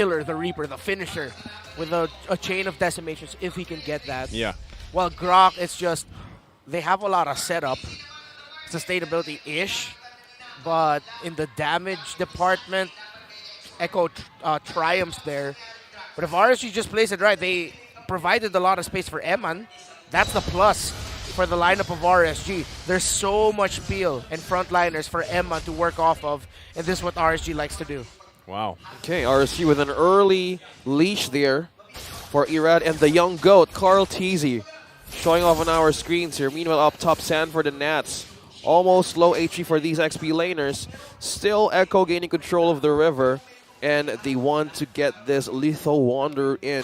killer, the Reaper, the finisher, with a chain of decimations if he can get that. Yeah. While Grok, it's just they have a lot of setup, sustainability-ish, but in the damage department, Echo triumphs there. But if RSG just plays it right, they provided a lot of space for Eman. That's the plus for the lineup of RSG. There's so much peel and frontliners for Eman to work off of, and this is what RSG likes to do. Wow. Okay, RSG with an early leash there for Irad and the young goat, Carl Teasy, showing off on our screens here. Meanwhile, up top, Sanford and Nats. Almost low HP for these XP laners. Still Echo gaining control of the river, and they want to get this Lethal Wanderer in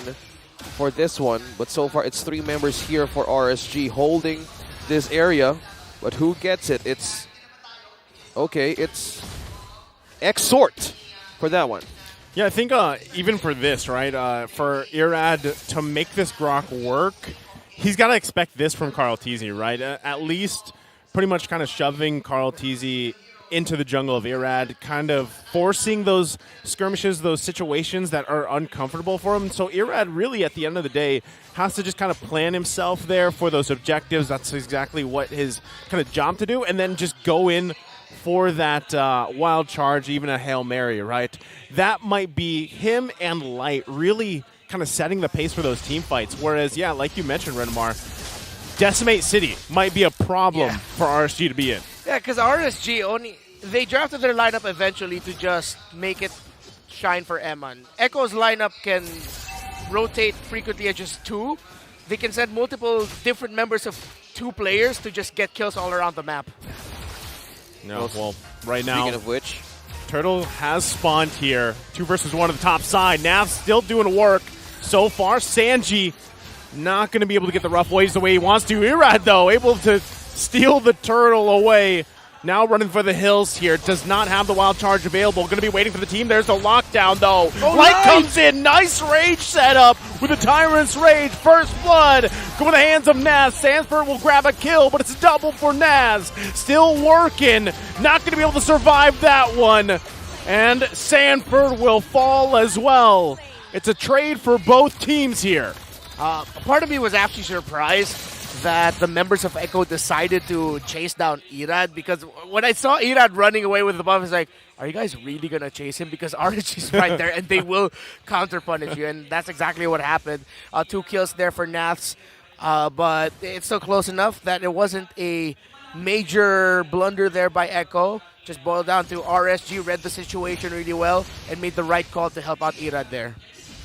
for this one. But so far, it's 3 members here for RSG holding this area. But who gets it? It's... Okay, it's Exort for that one. Yeah, I think even for this, right, for Irad to make this Grok work, he's got to expect this from Carl Teasy, right? At least pretty much kind of shoving Carl Teasy into the jungle of Irad, kind of forcing those skirmishes, those situations that are uncomfortable for him. So Irad really, at the end of the day, has to just kind of plan himself there for those objectives. That's exactly what his kind of job to do, and then just go in for that wild charge, even a Hail Mary, right? That might be him and Light really kind of setting the pace for those team fights. Whereas, yeah, like you mentioned, Renmar, Decimate City might be a problem for RSG to be in. Yeah, because RSG they drafted their lineup eventually to just make it shine for Eman. Echo's lineup can rotate frequently at just 2. They can send multiple different members of 2 players to just get kills all around the map. No, well, right now, Speaking of which, Turtle has spawned here. 2 versus 1 on the top side. Nav still doing work so far. Sanji not going to be able to get the rough waves the way he wants to. Irad, though, able to steal the Turtle away. Now running for the hills here. Does not have the wild charge available. Going to be waiting for the team. There's the lockdown, though. Light comes in. Nice rage setup with the Tyrant's Rage. First blood. Go in the hands of Naz. Sanford will grab a kill, but it's a double for Naz. Still working. Not going to be able to survive that one. And Sanford will fall as well. It's a trade for both teams here. Part of me was actually surprised that the members of Echo decided to chase down Irad, because when I saw Irad running away with the buff, I was like, are you guys really going to chase him? Because RSG's right there and they will counter-punish you, and that's exactly what happened. 2 kills there for Naths, but it's still close enough that it wasn't a major blunder there by Echo. Just boiled down to RSG read the situation really well and made the right call to help out Irad there.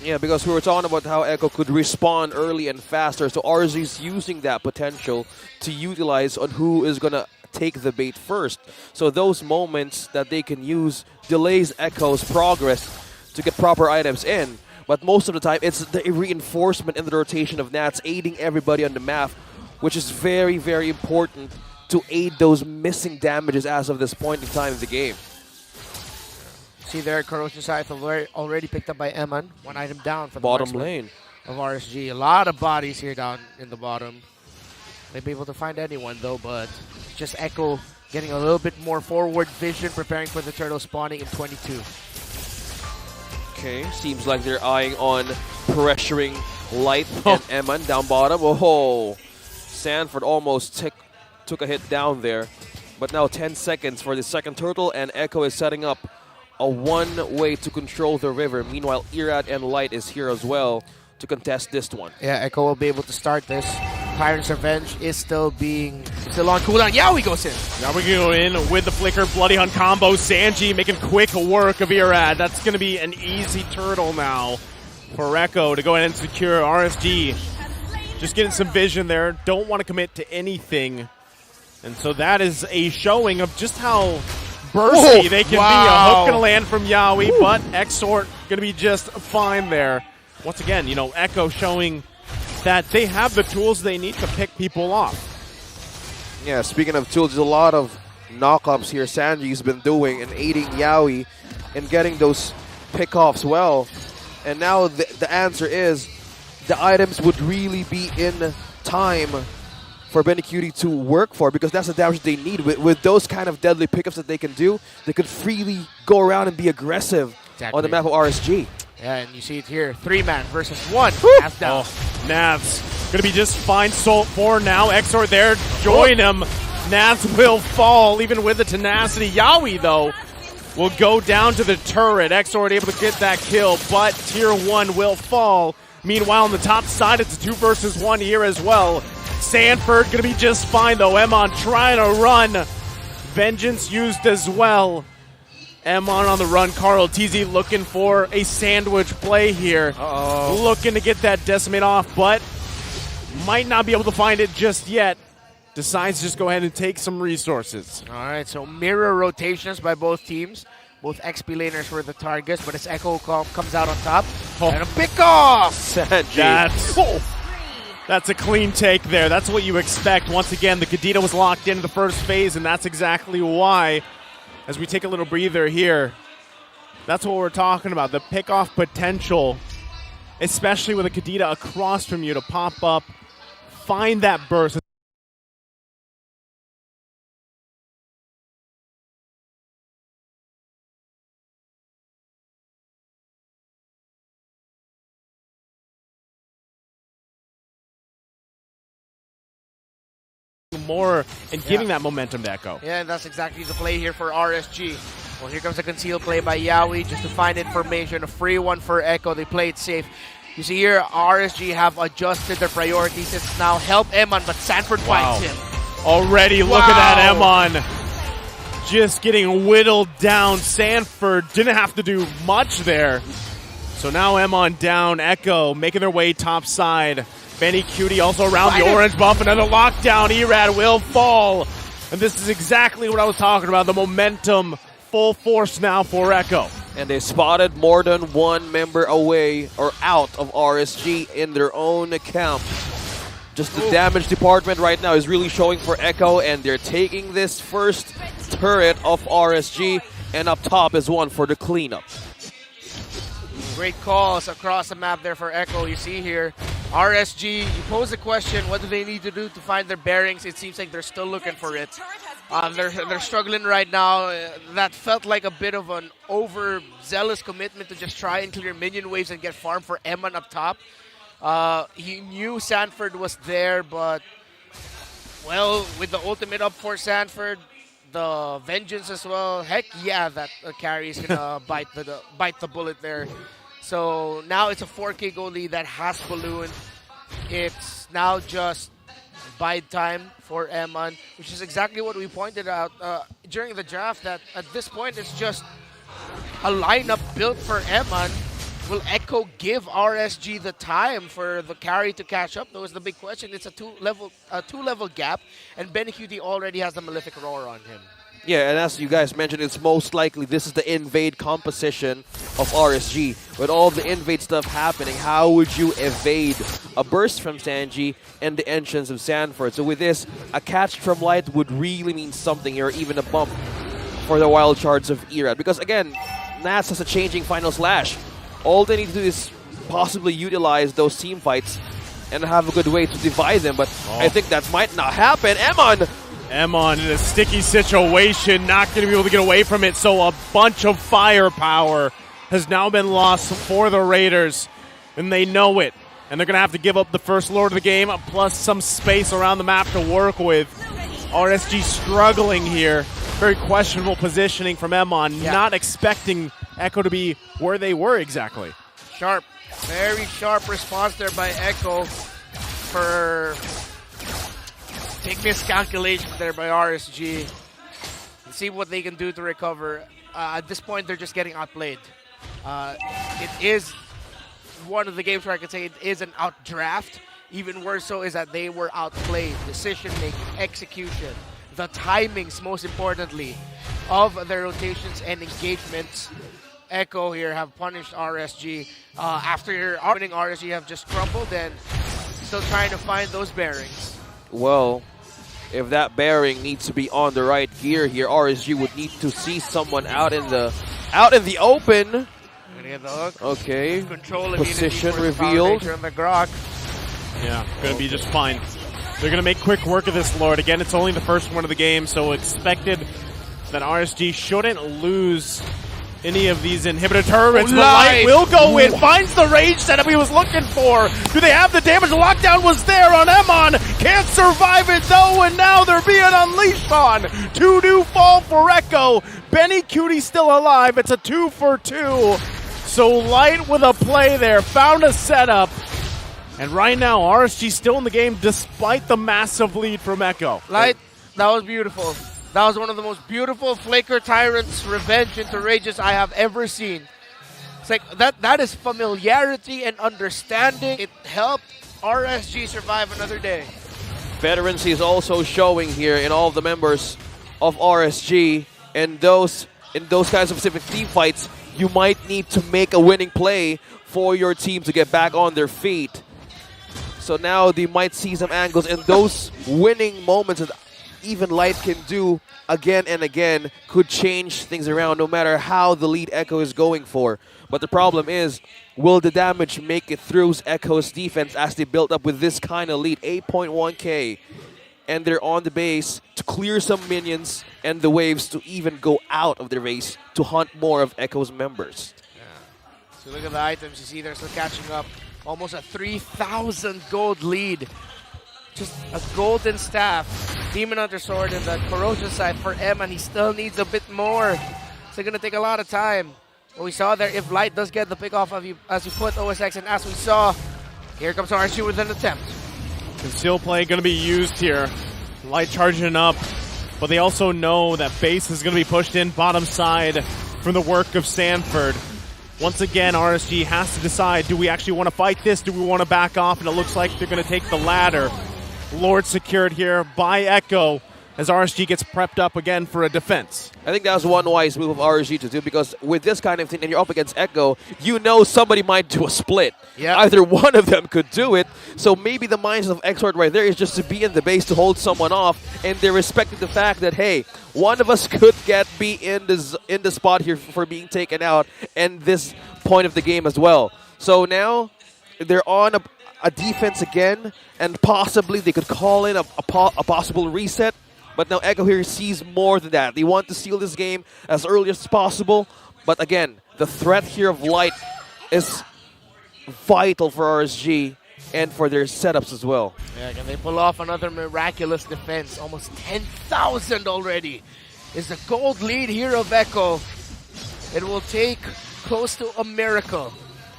yeah, because we were talking about how Echo could respawn early and faster, so RSG's using that potential to utilize on who is going to take the bait first. So those moments that they can use delays Echo's progress to get proper items in. But most of the time, it's the reinforcement and the rotation of Nats aiding everybody on the map, which is very, very important to aid those missing damages as of this point in time of the game. See there, Corrosion Scythe already picked up by Eman. 1 item down for the Bottom marksman lane. of RSG. A lot of bodies here down in the bottom. They'll be able to find anyone though, but just Echo getting a little bit more forward vision, preparing for the turtle spawning in 22. Okay, seems like they're eyeing on pressuring Light and Eman down bottom. Oh, Sanford almost took a hit down there. But now 10 seconds for the second turtle, and Echo is setting up a one-way to control the river. Meanwhile, Irad and Light is here as well to contest this one. Yeah, Echo will be able to start this. Tyrant's Revenge is still on cooldown. Yowie goes in. Now we go in with the Flicker Bloody Hunt combo. Sanji making quick work of Irad. That's going to be an easy turtle now for Echo to go ahead and secure. RSG just getting some vision there. Don't want to commit to anything. And so that is a showing of just how bursty they can be. A hook going to land from Yowie, but Exort going to be just fine there. Once again, you know, Echo showing that they have the tools they need to pick people off. Yeah, speaking of tools, there's a lot of knockups here Sanji's been doing and aiding Yowie in getting those pickoffs well. And now the answer is the items would really be in time for Benecutie to work for, because that's the damage they need. With those kind of deadly pickups that they can do, they could freely go around and be aggressive on the map of RSG. Yeah, and you see it here. 3-man versus 1. Nats down. Oh, Nats gonna be just fine. Salt 4 now. Exor there. Join him. Nats will fall, even with the tenacity. Yawi, though, will go down to the turret. Exor able to get that kill, but Tier 1 will fall. Meanwhile, on the top side, it's a 2 versus 1 here as well. Sanford gonna be just fine, though. Emon trying to run. Vengeance used as well. Emon on the run. Carl TZ looking for a sandwich play here. Looking to get that decimate off, but might not be able to find it just yet. Decides to just go ahead and take some resources. All right, so mirror rotations by both teams. Both XP laners were the targets, but as Echo comes out on top. And a pick off! That's a clean take there. That's what you expect. Once again, the Kadena was locked into the first phase, and that's exactly why. As we take a little breather here, that's what we're talking about. The pick-off potential, especially with a Kadena across from you to pop up, find that burst. More and giving that momentum to Echo. Yeah, and that's exactly the play here for RSG. Well, here comes a concealed play by Yawi just to find information. A free one for Echo. They play it safe. You see here, RSG have adjusted their priorities. It's now help Emon, but Sanford finds him. Already, look at that Emon. Just getting whittled down. Sanford didn't have to do much there. So now Emon down. Echo making their way top side. Benny Cutie also around the orange buff. Another lockdown. Erad will fall. And this is exactly what I was talking about. The momentum full force now for Echo. And they spotted more than one member away or out of RSG in their own camp. Just the damage department right now is really showing for Echo, and they're taking this first turret of RSG, and up top is one for the cleanup. Great calls across the map there for Echo. You see here, RSG, you pose the question, what do they need to do to find their bearings? It seems like they're still looking for it. They're struggling right now. That felt like a bit of an overzealous commitment to just try and clear minion waves and get farm for Emon up top. He knew Sanford was there, but, well, with the ultimate up for Sanford, the vengeance as well, heck yeah, that carry is going to bite the bullet there. So now it's a 4K goal lead that has balloon. It's now just bide time for Emon, which is exactly what we pointed out during the draft, that at this point it's just a lineup built for Emon. Will Echo give RSG the time for the carry to catch up? That was the big question. It's a two-level gap, and Ben Cutie already has the Malefic Roar on him. Yeah, and as you guys mentioned, it's most likely this is the invade composition of RSG. With all the invade stuff happening, how would you evade a burst from Sanji and the entrance of Sanford? So with this, a catch from Light would really mean something here, even a bump for the wild shards of Erad. Because again, Nats has a changing final slash. All they need to do is possibly utilize those team fights and have a good way to divide them, but I think that might not happen. Emon in a sticky situation, not going to be able to get away from it, so a bunch of firepower has now been lost for the Raiders, and they know it. And they're going to have to give up the first Lord of the game, plus some space around the map to work with. RSG struggling here. Very questionable positioning from Emon, not expecting Echo to be where they were exactly. Sharp, very sharp response there by Echo for big miscalculation there by RSG. Let's see what they can do to recover. At this point, they're just getting outplayed. It is one of the games where I could say it is an outdraft. Even worse so is that they were outplayed. Decision-making, execution, the timings, most importantly, of their rotations and engagements. Echo here have punished RSG. After winning, RSG have just crumbled and still trying to find those bearings. Well, if that bearing needs to be on the right gear here, RSG would need to see someone out in the open. Gonna get the hook. Okay. Control position revealed. The Grok. Yeah, gonna be just fine. They're gonna make quick work of this Lord. Again, it's only the first one of the game, so expected that RSG shouldn't lose any of these inhibitor turrets. Oh, But Light. Light will go in, finds the range setup he was looking for. Do they have the damage? The lockdown was there on Emon. Can't survive it though, and now they're being unleashed on. 2 do fall for Echo. Benny Cutie still alive. It's a 2 for 2. So Light with a play there, found a setup. And right now, RSG still in the game despite the massive lead from Echo. Light, that was beautiful. That was one of the most beautiful Flaker Tyrant's revenge into Rages I have ever seen. It's like that is familiarity and understanding. It helped RSG survive another day. Veterancy is also showing here in all of the members of RSG. And in those kinds of specific team fights, you might need to make a winning play for your team to get back on their feet. So now they might see some angles, and those winning moments that even Light can do again and again could change things around no matter how the lead Echo is going for. But the problem is, will the damage make it through Echo's defense as they build up with this kind of lead? 8.1k, and they're on the base to clear some minions and the waves to even go out of their base to hunt more of Echo's members. Yeah. So look at the items. You see they're still catching up. Almost a 3,000 gold lead. Just a golden staff. Demon Hunter Sword in the corrosion side for M, and he still needs a bit more. It's going to take a lot of time. What we saw there, if Light does get the pick off of you as you put OSX, and as we saw, here comes RSG with an attempt. Conceal play going to be used here. Light charging up, but they also know that base is going to be pushed in bottom side from the work of Sanford. Once again, RSG has to decide, do we actually want to fight this? Do we want to back off? And it looks like they're going to take the latter. Lord secured here by Echo as RSG gets prepped up again for a defense. I think that was one wise move of RSG to do, because with this kind of thing, and you're up against Echo, you know somebody might do a split. Yep. Either one of them could do it. So maybe the mindset of Exort right there is just to be in the base to hold someone off, and they're respecting the fact that, hey, one of us could be in the spot here for being taken out, and this point of the game as well. So now they're on a defense again, and possibly they could call in a possible reset. But now Echo here sees more than that. They want to seal this game as early as possible. But again, the threat here of Light is vital for RSG and for their setups as well. Yeah, can they pull off another miraculous defense? Almost 10,000 already is the gold lead here of Echo. It will take close to a miracle.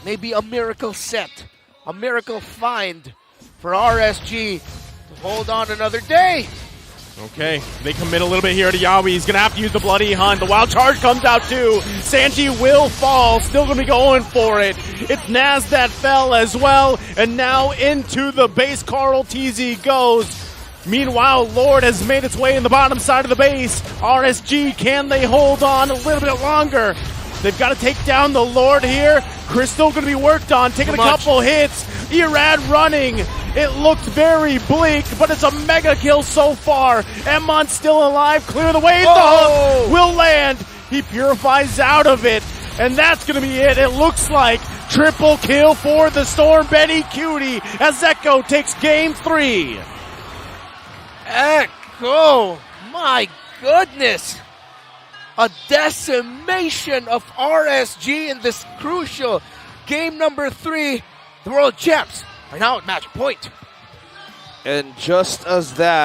Maybe a miracle set. A miracle find for RSG to hold on another day. Okay, they commit a little bit here to Yawi. He's going to have to use the Bloody Hunt. The Wild Charge comes out too. Sanji will fall. Still going to be going for it. It's Naz that fell as well. And now into the base, Carl TZ goes. Meanwhile, Lord has made its way in the bottom side of the base. RSG, can they hold on a little bit longer? They've got to take down the Lord here. Crystal going to be worked on, taking a couple hits. Irad running. It looked very bleak, but it's a mega kill so far. Emmon still alive. Clear the way. The hook will land. He purifies out of it. And that's going to be it. It looks like triple kill for the Storm. Benny Cutie as Echo takes game 3. Echo! My goodness! A decimation of RSG in this crucial game number 3. The World Champs are now at match point. And just as that,